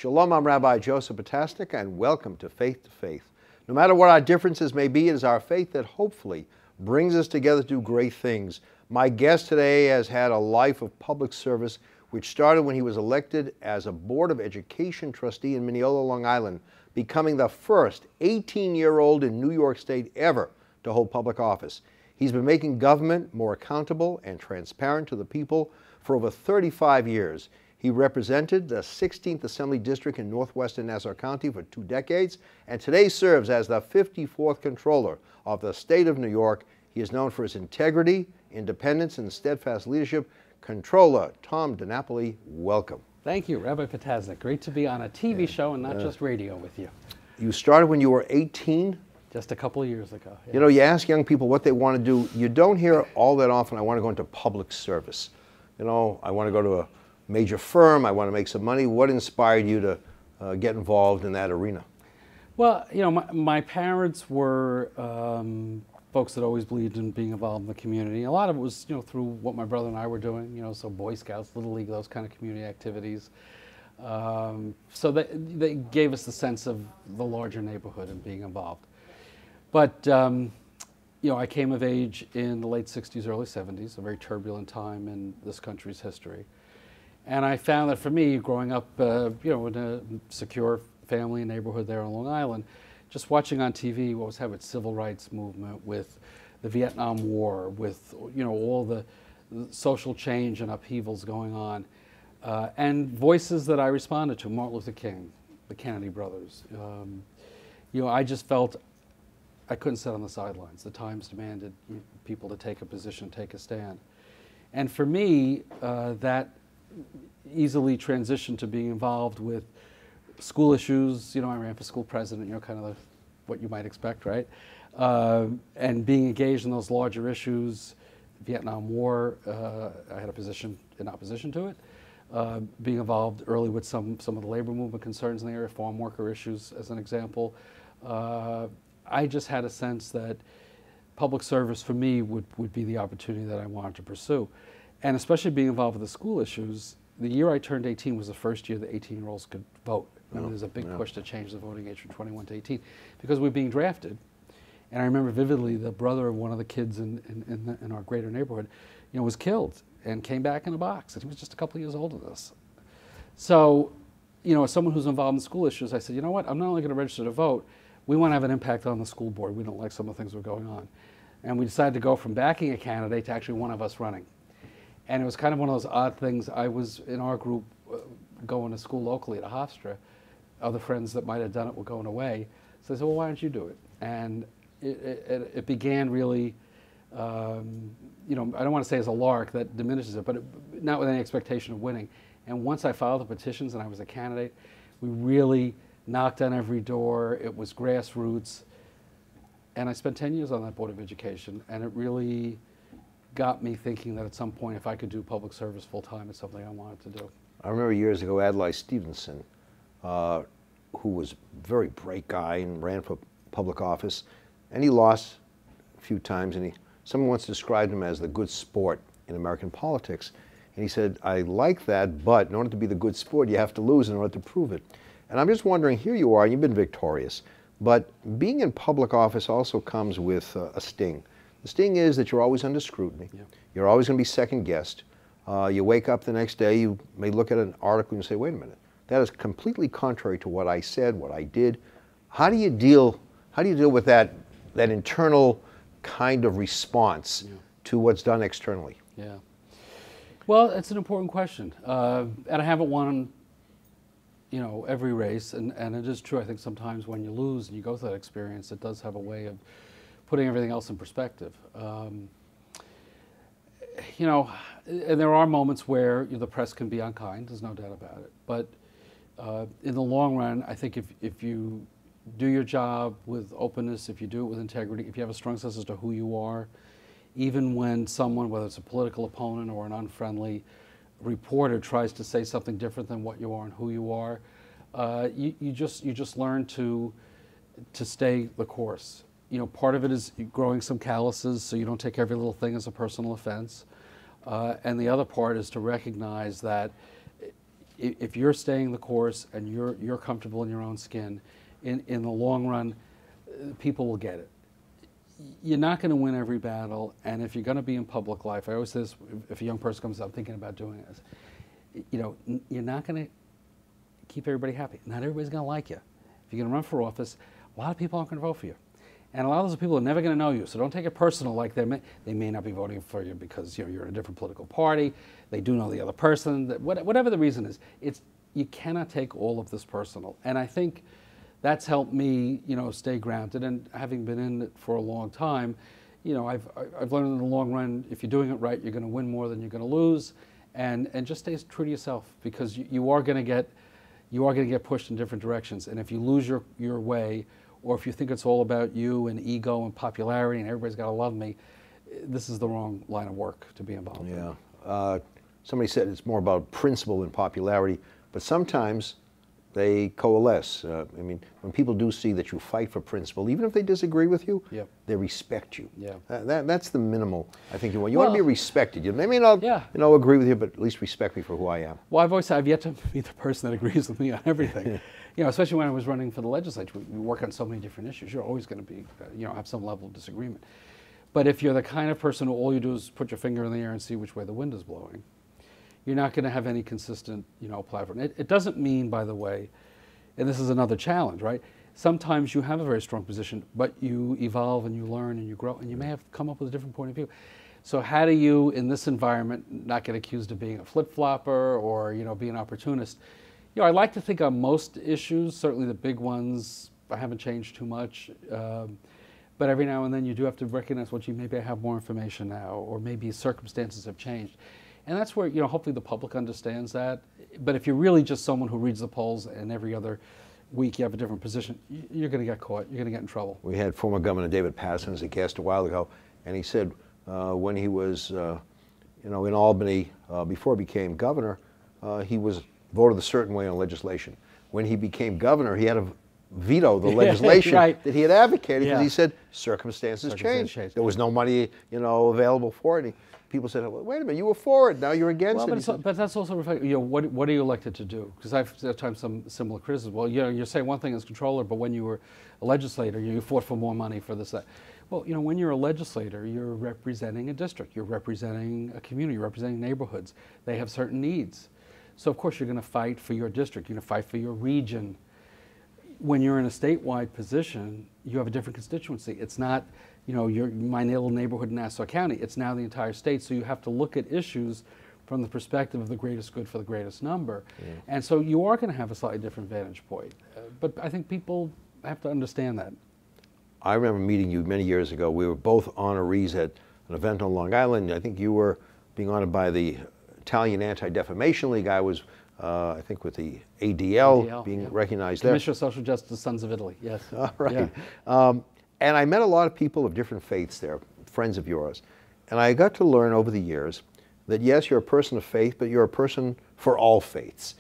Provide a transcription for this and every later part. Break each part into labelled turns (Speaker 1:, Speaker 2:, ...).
Speaker 1: Shalom, I'm Rabbi Joseph Potasnik, and welcome to Faith to Faith. No matter what our differences may be, it is our faith that hopefully brings us together to do great things. My guest today has had a life of public service, which started when he was elected as a Board of Education trustee in Mineola, Long Island, becoming the first 18-year-old in New York State ever to hold public office. He's been making government more accountable and transparent to the people for over 35 years. He represented the 16th Assembly District in northwestern Nassau County for 2 decades, and today serves as the 54th Comptroller of the state of New York. He is known for his integrity, independence, and steadfast leadership. Comptroller Tom DiNapoli, welcome.
Speaker 2: Thank you, Rabbi Potasnik. Great to be on a TV show and not just radio with you.
Speaker 1: You started when you were 18?
Speaker 2: Just a couple of years ago. Yeah.
Speaker 1: You know, you ask young people what they want to do. You don't hear all that often, I want to go into public service. You know, I want to go to a major firm, I want to make some money. What inspired you to get involved in that arena?
Speaker 2: Well, you know, my parents were folks that always believed in being involved in the community. A lot of it was, you know, through what my brother and I were doing, you know, so Boy Scouts, Little League, those kind of community activities. So they gave us the sense of the larger neighborhood and being involved. But, you know, I came of age in the late 60s, early 70s, a very turbulent time in this country's history. And I found that for me, growing up, you know, in a secure family and neighborhood there on Long Island, just watching on TV what was happening with civil rights movement, with the Vietnam War, with, you know, all the social change and upheavals going on, and voices that I responded to, Martin Luther King, the Kennedy brothers. You know, I just felt I couldn't sit on the sidelines. The times demanded people to take a position, take a stand. And for me, that easily transitioned to being involved with school issues. You know, I ran for school president, you know, kind of what you might expect, right? And being engaged in those larger issues, Vietnam War, I had a position in opposition to it. Being involved early with some of the labor movement concerns in the area, farm worker issues as an example. I just had a sense that public service for me would be the opportunity that I wanted to pursue. And especially being involved with the school issues, the year I turned 18 was the first year that 18-year-olds could vote. I mean, there's a big push to change the voting age from 21 to 18 because we were being drafted. And I remember vividly the brother of one of the kids in our greater neighborhood, you know, was killed and came back in a box. And he was just a couple of years older than us. So, you know, as someone who's involved in school issues, I said, you know what, I'm not only going to register to vote, we want to have an impact on the school board. We don't like some of the things that were going on. And we decided to go from backing a candidate to actually one of us running. And it was kind of one of those odd things. I was in our group going to school locally at Hofstra. Other friends that might have done it were going away. So I said, well, why don't you do it? And it began really, you know, I don't want to say as a lark, that diminishes it, but not with any expectation of winning. And once I filed the petitions and I was a candidate, we really knocked on every door. It was grassroots. And I spent 10 years on that Board of Education, and it really got me thinking that at some point, if I could do public service full time, it's something I wanted to do.
Speaker 1: I remember years ago, Adlai Stevenson, who was a very bright guy and ran for public office, and he lost a few times, and someone once described him as the good sport in American politics. And he said, I like that, but in order to be the good sport, you have to lose in order to prove it. And I'm just wondering, here you are, and you've been victorious, but being in public office also comes with a sting. The sting is that you're always under scrutiny. Yeah. You're always going to be second guessed. You wake up the next day, you may look at an article and say, wait a minute, that is completely contrary to what I said, what I did. How do you deal with that internal kind of response to what's done externally?
Speaker 2: Yeah. Well, it's an important question. And I haven't won, you know, every race, and it is true. I think sometimes when you lose and you go through that experience, it does have a way of putting everything else in perspective. You know, and there are moments where the press can be unkind, there's no doubt about it. But in the long run, I think if you do your job with openness, if you do it with integrity, if you have a strong sense as to who you are, even when someone, whether it's a political opponent or an unfriendly reporter, tries to say something different than what you are and who you are, you just learn to stay the course. You know, part of it is growing some calluses so you don't take every little thing as a personal offense. And the other part is to recognize that if you're staying the course and you're comfortable in your own skin, in the long run, people will get it. You're not going to win every battle, and if you're going to be in public life, I always say this, if a young person comes up thinking about doing this, you're not going to keep everybody happy. Not everybody's going to like you. If you're going to run for office, a lot of people aren't going to vote for you. And a lot of those people are never going to know you, so don't take it personal. Like they may not be voting for you because you're in a different political party. They do know the other person. Whatever the reason is, you cannot take all of this personal. And I think that's helped me, stay grounded. And having been in it for a long time, I've learned in the long run, if you're doing it right, you're going to win more than you're going to lose, and just stay true to yourself, because you are going to get pushed in different directions. And if you lose your way, or if you think it's all about you and ego and popularity and everybody's got to love me, this is the wrong line of work to be involved in.
Speaker 1: Yeah. Somebody said it's more about principle than popularity, but sometimes they coalesce. When people do see that you fight for principle, even if they disagree with you,
Speaker 2: yep,
Speaker 1: they respect you.
Speaker 2: Yeah.
Speaker 1: That's the minimal I think you want. You want to be respected. You may not agree with you, but at least respect me for who I am.
Speaker 2: Well, I've always said I've yet to be the person that agrees with me on everything. Especially when I was running for the legislature, we work on so many different issues. You're always going to be, have some level of disagreement. But if you're the kind of person who all you do is put your finger in the air and see which way the wind is blowing, you're not going to have any consistent, platform. It doesn't mean, by the way, and this is another challenge, right? Sometimes you have a very strong position, but you evolve and you learn and you grow, and you may have come up with a different point of view. So how do you, in this environment, not get accused of being a flip-flopper or, be an opportunist? I like to think on most issues, certainly the big ones, I haven't changed too much. But every now and then you do have to recognize, maybe I have more information now, or maybe circumstances have changed. And that's where, hopefully the public understands that. But if you're really just someone who reads the polls and every other week you have a different position, you're going to get caught. You're going to get in trouble.
Speaker 1: We had former Governor David Paterson as a guest a while ago, and he said when he was, in Albany, before he became governor, he was voted a certain way on legislation. When he became governor, he had to veto the legislation
Speaker 2: right,
Speaker 1: that he had advocated, because he said circumstances changed. There was no money, available for it. People said, well, wait a minute, you were for it, now you're against it. But
Speaker 2: that's also reflecting, what are you elected to do? Because I've at times some similar criticism. Well, you say one thing as controller, but when you were a legislator, you fought for more money for this, that. Well, when you're a legislator, you're representing a district, you're representing a community, you're representing neighborhoods. They have certain needs. So of course you're going to fight for your district, you're going to fight for your region. When you're in a statewide position, you have a different constituency. It's not, my little neighborhood in Nassau County. It's now the entire state. So you have to look at issues from the perspective of the greatest good for the greatest number. Yeah. And so you are going to have a slightly different vantage point. But I think people have to understand that.
Speaker 1: I remember meeting you many years ago. We were both honorees at an event on Long Island. I think you were being honored by the Italian Anti-Defamation League. I was, I think, with the ADL being recognized there.
Speaker 2: Commissioner of Social Justice, Sons of Italy, yes.
Speaker 1: All right. Yeah. And I met a lot of people of different faiths there, friends of yours. And I got to learn over the years that, yes, you're a person of faith, but you're a person for all faiths.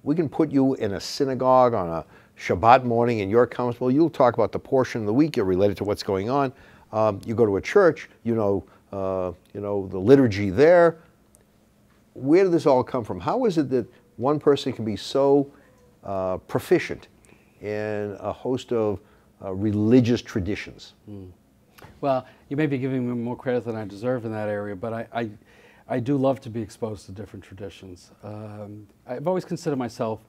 Speaker 1: We can put you in a synagogue on a Shabbat morning and you're comfortable. You'll talk about the portion of the week, you're related to what's going on. You go to a church, the liturgy there. Where did this all come from? How is it that one person can be so proficient in a host of religious traditions?
Speaker 2: Well, you may be giving me more credit than I deserve in that area, but I do love to be exposed to different traditions. I've always considered myself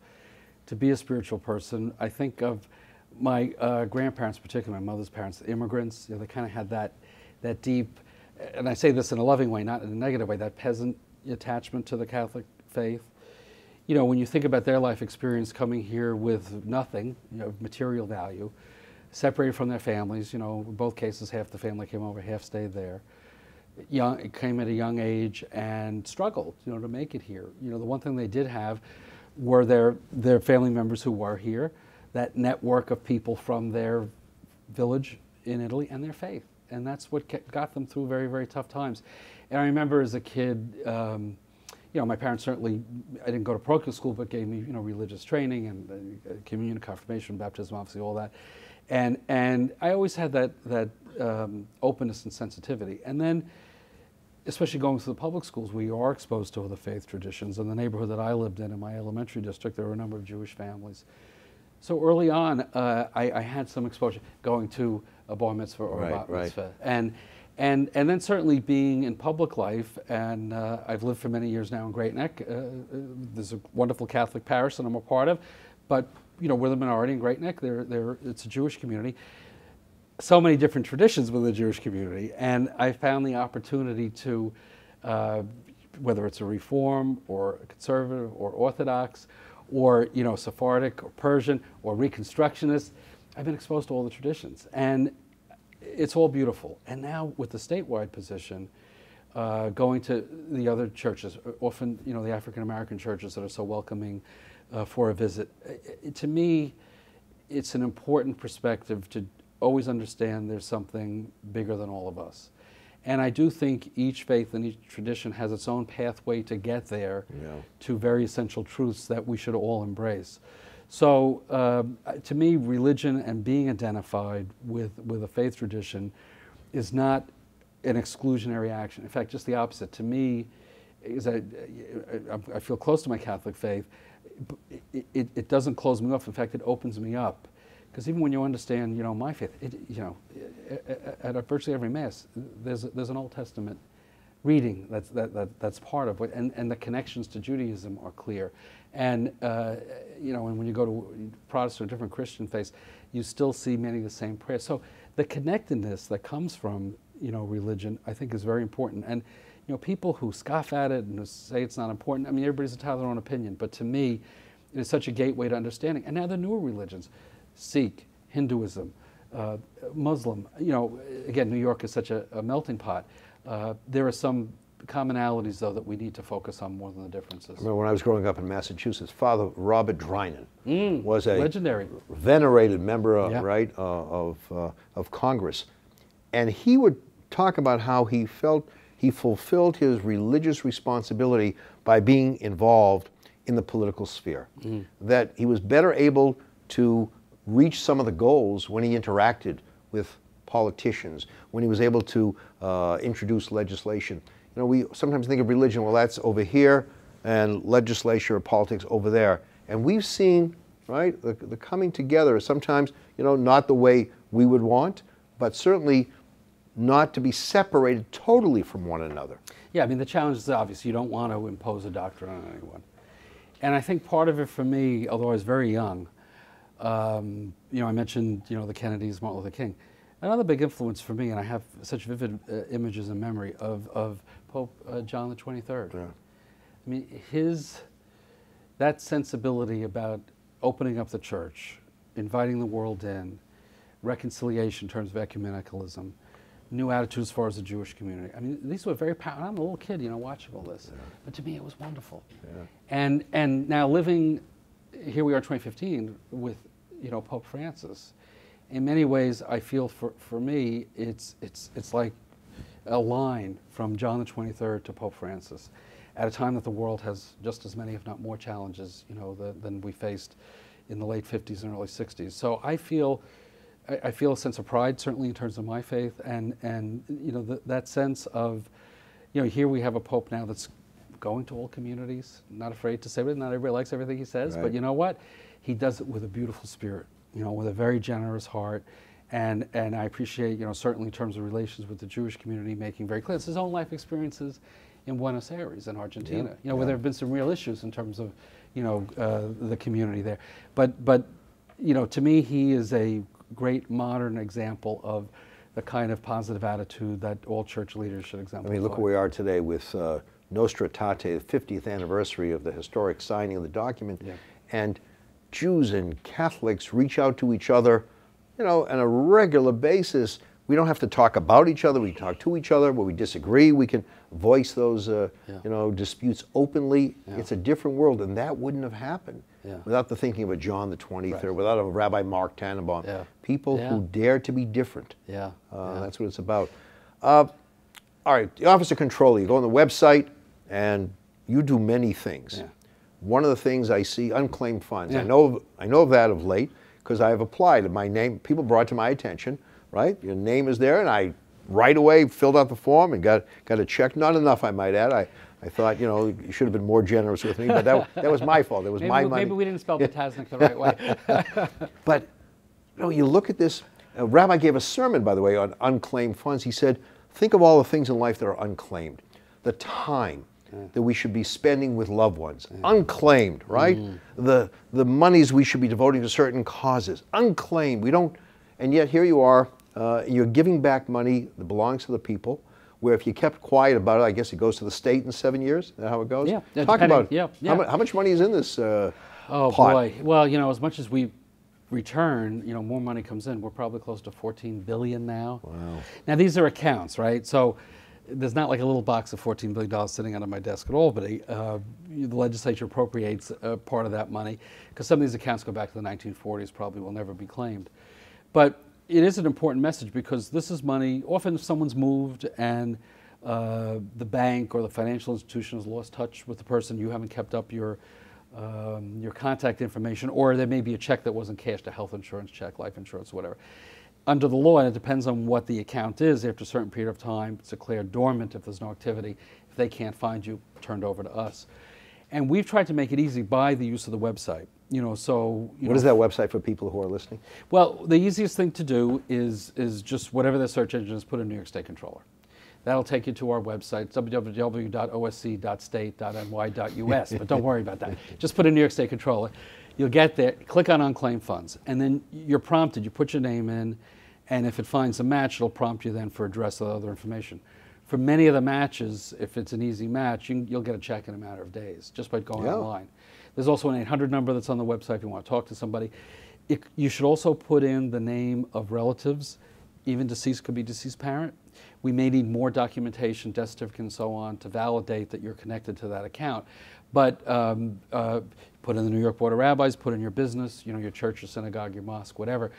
Speaker 2: to be a spiritual person. I think of my grandparents, particularly my mother's parents, immigrants. They kind of had that deep, and I say this in a loving way, not in a negative way, that peasant attachment to the Catholic faith. When you think about their life experience coming here with nothing, material value, separated from their families, in both cases half the family came over, half stayed there. Came at a young age and struggled, to make it here. The one thing they did have were their family members who were here, that network of people from their village in Italy, and their faith. And that's what got them through very, very tough times. And I remember as a kid, my parents certainly, I didn't go to parochial school, but gave me, religious training and communion, confirmation, baptism, obviously all that. And I always had that openness and sensitivity. And then especially going to the public schools, we are exposed to other faith traditions. In the neighborhood that I lived in my elementary district, there were a number of Jewish families. So early on, I had some exposure going to a bar mitzvah or a bat mitzvah. And then certainly being in public life, and I've lived for many years now in Great Neck. There's a wonderful Catholic parish that I'm a part of, but we're the minority in Great Neck. It's a Jewish community. So many different traditions within the Jewish community, and I found the opportunity to, whether it's a Reform or a Conservative or Orthodox, or Sephardic or Persian or Reconstructionist, I've been exposed to all the traditions, and it's all beautiful. And now with the statewide position, going to the other churches, often the African American churches that are so welcoming for a visit, to me, it's an important perspective to always understand there's something bigger than all of us. And I do think each faith and each tradition has its own pathway to get there, to very essential truths that we should all embrace. So to me, religion and being identified with a faith tradition is not an exclusionary action. In fact, just the opposite. To me, is I feel close to my Catholic faith. It doesn't close me off. In fact, it opens me up. Because even when you understand, my faith, at virtually every Mass, there's an Old Testament reading that's part of it, and the connections to Judaism are clear. And and when you go to Protestant or different Christian faiths, you still see many of the same prayers. So the connectedness that comes from religion, I think, is very important. And people who scoff at it and who say it's not important, I mean, everybody's entitled to their own opinion. But to me, it is such a gateway to understanding. And now the newer religions, Sikh, Hinduism, Muslim. Again, New York is such a melting pot. There are some commonalities, though, that we need to focus on more than the differences.
Speaker 1: I remember when I was growing up in Massachusetts, Father Robert Drinan was a
Speaker 2: legendary,
Speaker 1: venerated member of Congress. And he would talk about how he felt he fulfilled his religious responsibility by being involved in the political sphere. That he was better able to reach some of the goals when he interacted with politicians, when he was able to introduce legislation. We sometimes think of religion, well, that's over here, and legislature or politics over there. And we've seen, right, the coming together, sometimes, not the way we would want, but certainly not to be separated totally from one another.
Speaker 2: Yeah, I mean, the challenge is obvious. You don't want to impose a doctrine on anyone. And I think part of it for me, although I was very young, I mentioned, the Kennedys, Martin Luther King. Another big influence for me, and I have such vivid images in memory of Pope John the 23rd.
Speaker 1: Yeah.
Speaker 2: I mean, that sensibility about opening up the church, inviting the world in, reconciliation in terms of ecumenicalism, new attitudes as far as the Jewish community. I mean, these were very powerful. I'm a little kid, watching all this. Yeah. But to me, it was wonderful. Yeah. And now living, here we are in 2015 with, Pope Francis. In many ways, I feel for me, it's like a line from John the 23rd to Pope Francis, at a time that the world has just as many, if not more, challenges, than we faced in the late 50s and early 60s. So I feel a sense of pride, certainly in terms of my faith, and that sense of, here we have a Pope now that's going to all communities, not afraid to say it. Not everybody likes everything he says, right. But you know what? He does it with a beautiful spirit, with a very generous heart. And I appreciate, certainly in terms of relations with the Jewish community, making very clear. It's his own life experiences in Buenos Aires, in Argentina, where there have been some real issues in terms of, the community there. But to me, he is a great modern example of the kind of positive attitude that all church leaders should exemplify.
Speaker 1: I mean, look where we are today with Nostra Aetate, the 50th anniversary of the historic signing of the document, and Jews and Catholics reach out to each other, on a regular basis. We don't have to talk about each other. We talk to each other. Where we disagree, we can voice those, disputes openly. Yeah. It's a different world, and that wouldn't have happened without the thinking of a John the 23rd, right. Without a Rabbi Mark Tannenbaum. Yeah. People who dare to be different. That's what it's about. All right, the Office of Comptroller. You go on the website, and you do many things. Yeah. One of the things I see, unclaimed funds. Yeah. I know of that of late, because I have applied. My name, people brought to my attention, right? Your name is there, and I right away filled out the form and got a check. Not enough, I might add. I thought, you know, you should have been more generous with me, but that was my fault. It was my money.
Speaker 2: Maybe we didn't spell Potasnik the right way.
Speaker 1: But you know, you look at this. A rabbi gave a sermon, by the way, on unclaimed funds. He said, think of all the things in life that are unclaimed. The time that we should be spending with loved ones, unclaimed, right? The monies we should be devoting to certain causes, unclaimed. We don't, and yet here you are, you're giving back money that belongs to the people, where if you kept quiet about it, I guess it goes to the state in 7 years. Is that how it goes?
Speaker 2: Yeah.
Speaker 1: Talk about
Speaker 2: yeah.
Speaker 1: How much money is in this
Speaker 2: Oh
Speaker 1: pot?
Speaker 2: boy. Well, you know, as much as we return, you know, more money comes in. We're probably close to 14 billion now.
Speaker 1: Wow.
Speaker 2: Now these are accounts, right? So there's not like a little box of $14 billion sitting under my desk at all, but the legislature appropriates part of that money because some of these accounts go back to the 1940s, probably will never be claimed. But it is an important message because this is money, often if someone's moved and the bank or the financial institution has lost touch with the person, you haven't kept up your contact information, or there may be a check that wasn't cashed, a health insurance check, life insurance, whatever. Under the law, and it depends on what the account is, after a certain period of time, it's declared dormant if there's no activity. If they can't find you, turned over to us. And we've tried to make it easy by the use of the website. You know, so
Speaker 1: what is that website for people who are listening?
Speaker 2: Well, the easiest thing to do is just whatever the search engine is, put in New York State Comptroller. That'll take you to our website, www.osc.state.ny.us. But don't worry about that. Just put in New York State Comptroller. You'll get there, click on unclaimed funds, and then you're prompted, you put your name in, and if it finds a match, it'll prompt you then for address or other information. For many of the matches, if it's an easy match, you'll get a check in a matter of days, just by going online. There's also an 800 number that's on the website if you want to talk to somebody. You should also put in the name of relatives, even deceased, could be deceased parent. We may need more documentation, death certificate and so on, to validate that you're connected to that account. But put in the New York Board of Rabbis, put in your business, you know, your church, your synagogue, your mosque, whatever.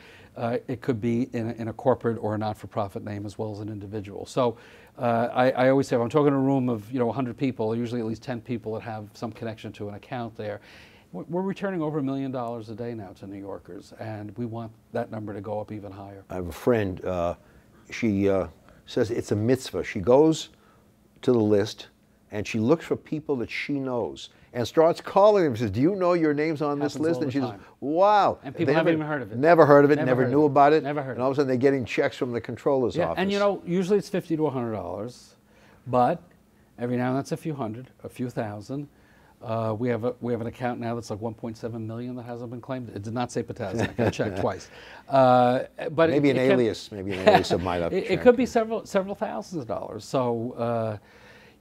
Speaker 2: It could be in a corporate or a not-for-profit name as well as an individual. So I always say, if I'm talking to a room of 100 people, usually at least 10 people that have some connection to an account there, we're returning over $1 million a day now to New Yorkers, and we want that number to go up even higher.
Speaker 1: I have a friend, she says it's a mitzvah. She goes to the list and she looks for people that she knows and starts calling them. Says, do you know your name's on this list? And she says, wow.
Speaker 2: And people haven't even heard of it.
Speaker 1: Never heard of it, never knew about it.
Speaker 2: Never heard of it.
Speaker 1: And all of a sudden they're getting checks from the controller's office.
Speaker 2: And you know, usually it's $50 to $100, but every now and then it's a few hundred, a few thousand. We have an account now that's like 1.7 million that hasn't been claimed. It did not say Potasnik. I checked twice. But
Speaker 1: maybe an alias of might have.
Speaker 2: It could be several thousands of dollars. So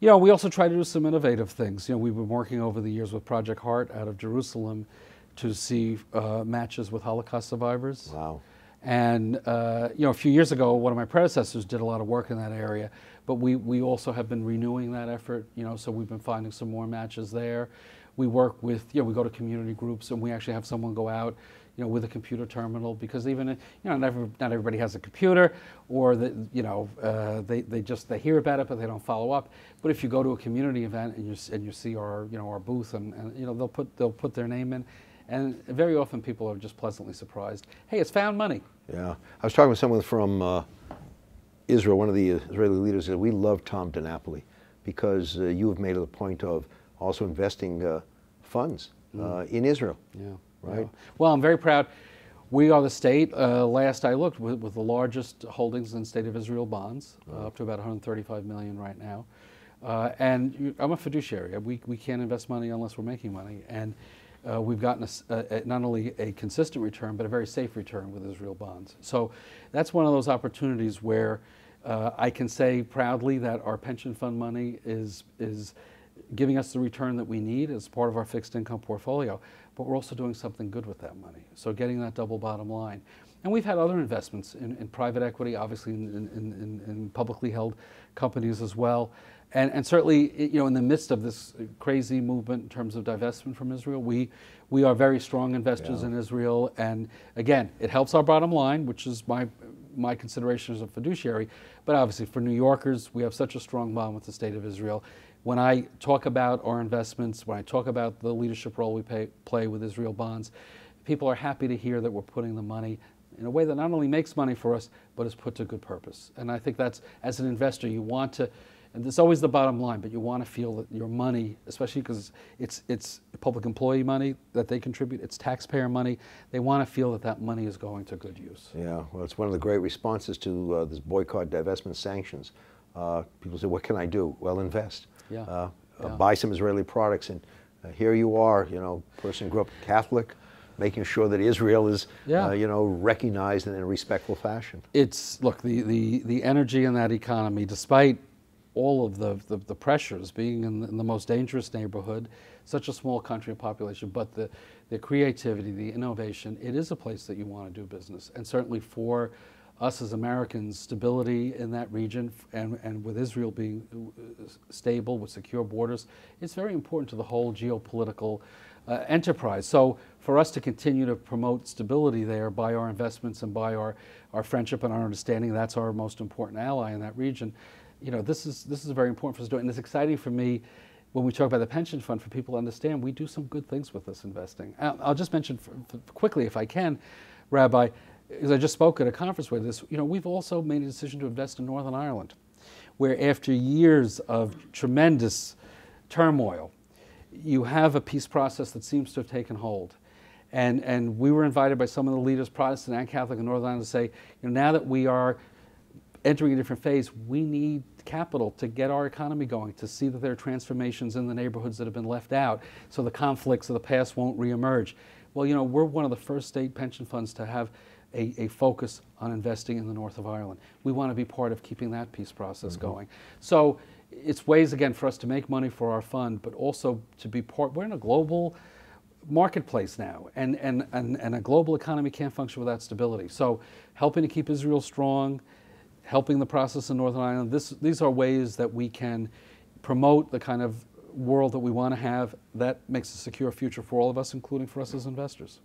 Speaker 2: we also try to do some innovative things. We've been working over the years with Project Heart out of Jerusalem to see matches with Holocaust survivors.
Speaker 1: Wow.
Speaker 2: And a few years ago, one of my predecessors did a lot of work in that area. But we also have been renewing that effort, so we've been finding some more matches there. We work with, we go to community groups, and we actually have someone go out, with a computer terminal, because even, not everybody has a computer, or they hear about it, but they don't follow up. But if you go to a community event and you see our booth, and they'll put their name in, and very often people are just pleasantly surprised. Hey, it's found money.
Speaker 1: Yeah, I was talking with someone from Israel, one of the Israeli leaders, said, we love Tom DiNapoli because you have made it a point of also investing funds in Israel. Yeah. Right?
Speaker 2: Yeah. Well, I'm very proud. We are the state, last I looked, with the largest holdings in the state of Israel bonds, up to about 135 million right now. And I'm a fiduciary. We can't invest money unless we're making money. And we've gotten not only a consistent return, but a very safe return with Israel bonds. So that's one of those opportunities where I can say proudly that our pension fund money is giving us the return that we need as part of our fixed income portfolio, but we're also doing something good with that money. So getting that double bottom line. And we've had other investments in private equity, obviously in publicly held companies as well. And certainly, in the midst of this crazy movement in terms of divestment from Israel, we are very strong investors in Israel. And again, it helps our bottom line, which is my consideration as a fiduciary. But obviously, for New Yorkers, we have such a strong bond with the state of Israel. When I talk about our investments, when I talk about the leadership role we play with Israel bonds, people are happy to hear that we're putting the money in a way that not only makes money for us, but is put to good purpose. And I think that's, as an investor, you want to, and it's always the bottom line, but you want to feel that your money, especially because it's public employee money that they contribute, it's taxpayer money, they want to feel that that money is going to good use.
Speaker 1: Yeah, well, it's one of the great responses to this boycott, divestment, sanctions. People say, what can I do? Well, invest.
Speaker 2: Yeah.
Speaker 1: Buy some Israeli products, and here you are, person grew up Catholic, making sure that Israel is, recognized in a respectful fashion.
Speaker 2: Look, the energy in that economy, despite all of the pressures, being in the most dangerous neighborhood, such a small country and population, but the creativity, the innovation, it is a place that you want to do business. And certainly for us as Americans, stability in that region, and with Israel being stable with secure borders, it's very important to the whole geopolitical enterprise. So for us to continue to promote stability there by our investments and by our friendship and our understanding, that's our most important ally in that region. This is very important for us to do, and it's exciting for me when we talk about the pension fund for people to understand we do some good things with this investing. I'll just mention quickly, if I can, Rabbi, because I just spoke at a conference where we've also made a decision to invest in Northern Ireland, where after years of tremendous turmoil, you have a peace process that seems to have taken hold. And we were invited by some of the leaders, Protestant and Catholic in Northern Ireland, to say, now that we are entering a different phase, we need capital to get our economy going, to see that there are transformations in the neighborhoods that have been left out, so the conflicts of the past won't reemerge. Well, we're one of the first state pension funds to have a focus on investing in the north of Ireland. We want to be part of keeping that peace process going. So it's ways, again, for us to make money for our fund, but also to be part. We're in a global marketplace now, and a global economy can't function without stability. So helping to keep Israel strong, helping the process in Northern Ireland, these are ways that we can promote the kind of world that we want to have that makes a secure future for all of us, including for us as investors.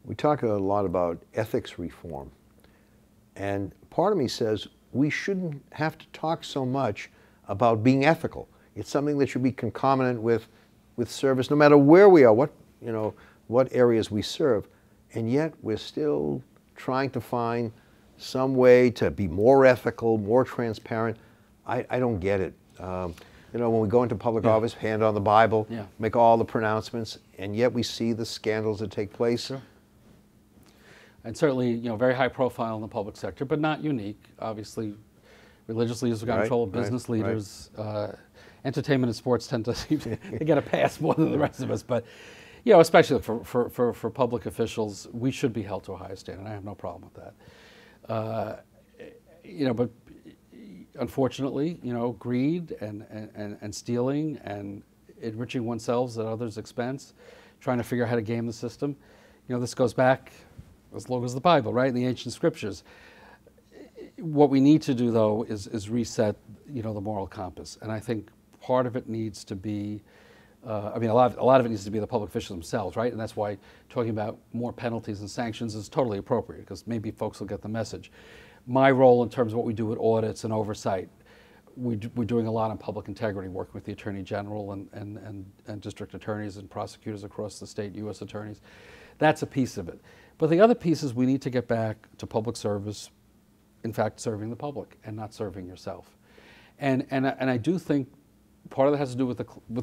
Speaker 1: We talk a lot about ethics reform, and part of me says we shouldn't have to talk so much about being ethical. It's something that should be concomitant with service, no matter where we are, what areas we serve, and yet we're still trying to find some way to be more ethical, more transparent. I don't get it. When we go into public office, hand on the Bible, make all the pronouncements, and yet we see the scandals that take place.
Speaker 2: Sure. And certainly, very high profile in the public sector, but not unique. Obviously, religious leaders have got control of business leaders. Entertainment and sports tend to they get a pass more than the rest of us. But, especially for public officials, we should be held to a higher standard. I have no problem with that. But unfortunately, greed and stealing and enriching oneself at others' expense, trying to figure out how to game the system. This goes back as long as the Bible, right? In the ancient scriptures. What we need to do, though, is reset, the moral compass. And I think part of it needs to be, a lot of it needs to be the public officials themselves, right? And that's why talking about more penalties and sanctions is totally appropriate, because maybe folks will get the message. My role in terms of what we do with audits and oversight, we're doing a lot on public integrity, working with the Attorney General and district attorneys and prosecutors across the state, U.S. attorneys. That's a piece of it. But the other piece is we need to get back to public service, in fact, serving the public and not serving yourself. And I do think part of that has to do with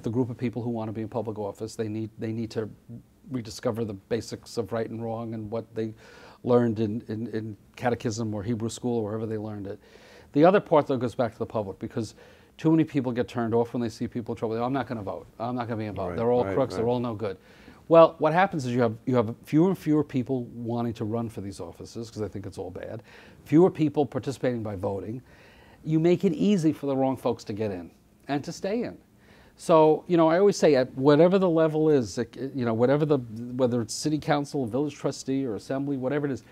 Speaker 2: the group of people who want to be in public office. They need to rediscover the basics of right and wrong and what they learned in catechism or Hebrew school or wherever they learned it. The other part, though, goes back to the public, because too many people get turned off when they see people in trouble. They go, I'm not going to vote. I'm not going to be involved. They're all crooks. They're all no good. Well, what happens is you have fewer and fewer people wanting to run for these offices because they think it's all bad. Fewer people participating by voting. You make it easy for the wrong folks to get in and to stay in. So, I always say at whatever the level is, whether it's city council, village trustee, or assembly, whatever it is,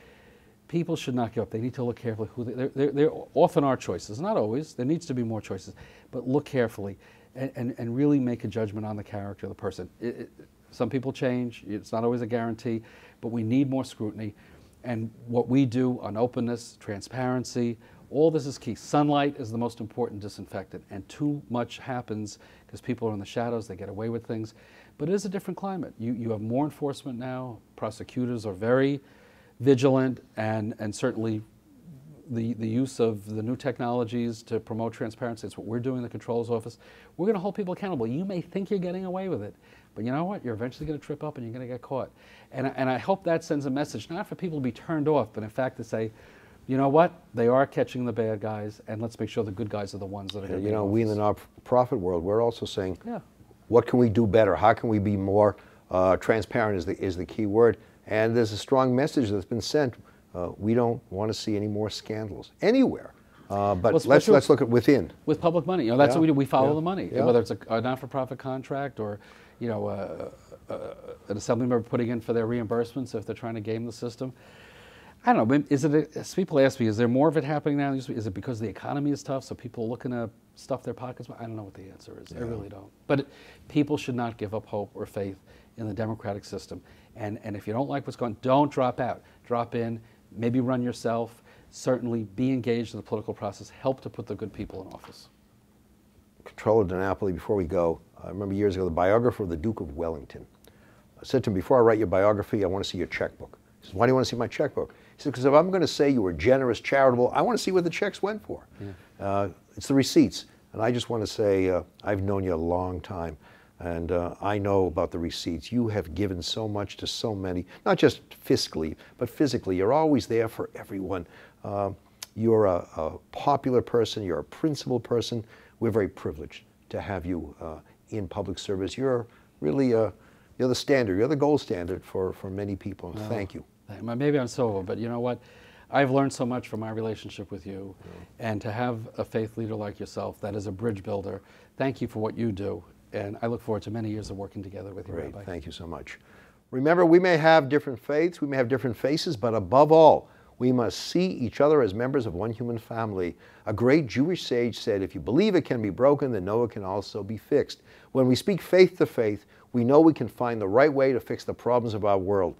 Speaker 2: people should not give up. They need to look carefully who there often are choices, not always. There needs to be more choices, but look carefully and really make a judgment on the character of the person. Some people change. It's not always a guarantee, but we need more scrutiny. And what we do on openness, transparency, all this is key. Sunlight is the most important disinfectant, and too much happens because people are in the shadows, they get away with things. But it is a different climate. You have more enforcement now. Prosecutors are very vigilant and certainly the use of the new technologies to promote transparency. It's what we're doing in the Comptroller's office. We're going to hold people accountable. You may think you're getting away with it, but you know what? You're eventually going to trip up and you're going to get caught. And I hope that sends a message, not for people to be turned off, but in fact to say, you know what? They are catching the bad guys, and let's make sure the good guys are the ones that are going to be in office.
Speaker 1: We in the nonprofit world, we're also saying,
Speaker 2: yeah,
Speaker 1: what can we do better? How can we be more transparent is the key word. And there's a strong message that's been sent. We don't want to see any more scandals anywhere. But let's look at within.
Speaker 2: With public money. That's what we do. We follow the money.
Speaker 1: Yeah.
Speaker 2: Whether it's a not-for-profit contract or an assembly member putting in for their reimbursements if they're trying to game the system. I don't know. As people ask me, is there more of it happening now? Is it because the economy is tough, so people are looking to stuff their pockets? I don't know what the answer is. Yeah. I really don't. But people should not give up hope or faith in the democratic system. And if you don't like what's going on, don't drop out. Drop in. Maybe run yourself. Certainly be engaged in the political process. Help to put the good people in office.
Speaker 1: Comptroller DiNapoli, before we go, I remember years ago the biographer of the Duke of Wellington said to him, before I write your biography, I want to see your checkbook. He says, why do you want to see my checkbook? He said, because if I'm going to say you were generous, charitable, I want to see what the checks went for. Yeah. It's the receipts. And I just want to say, I've known you a long time. And I know about the receipts. You have given so much to so many, not just fiscally, but physically. You're always there for everyone. You're a popular person. You're a principled person. We're very privileged to have you in public service. You're really, you're the standard. You're the gold standard for many people. And thank you.
Speaker 2: Maybe I'm so, but you know what? I've learned so much from my relationship with you. Yeah. And to have a faith leader like yourself that is a bridge builder, thank you for what you do. And I look forward to many years of working together with you, Rabbi.
Speaker 1: Thank you so much. Remember, we may have different faiths, we may have different faces, but above all, we must see each other as members of one human family. A great Jewish sage said, if you believe it can be broken, then know it can also be fixed. When we speak faith to faith, we know we can find the right way to fix the problems of our world.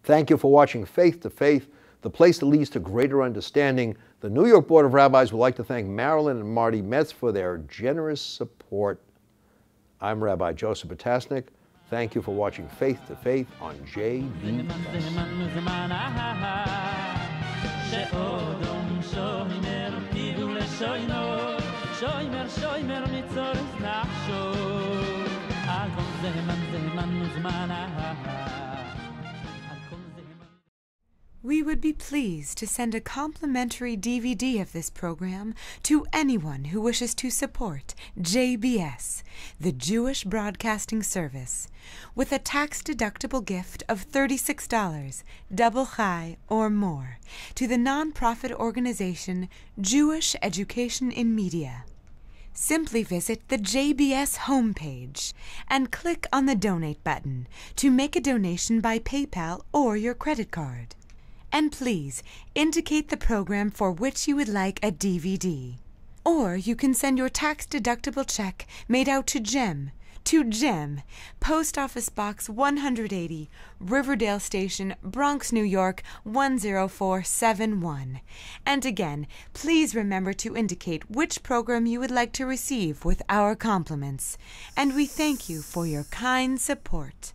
Speaker 1: Thank you for watching Faith to Faith, the place that leads to greater understanding. The New York Board of Rabbis would like to thank Marilyn and Marty Metz for their generous support. I'm Rabbi Joseph Potasnik. Thank you for watching Faith to Faith on JBS.
Speaker 3: We would be pleased to send a complimentary DVD of this program to anyone who wishes to support JBS, the Jewish Broadcasting Service, with a tax-deductible gift of $36, double chai or more, to the nonprofit organization Jewish Education in Media. Simply visit the JBS homepage and click on the Donate button to make a donation by PayPal or your credit card. And please indicate the program for which you would like a DVD. Or you can send your tax-deductible check made out to Jem, Post Office Box 180, Riverdale Station, Bronx, New York 10471. And again, please remember to indicate which program you would like to receive with our compliments. And we thank you for your kind support.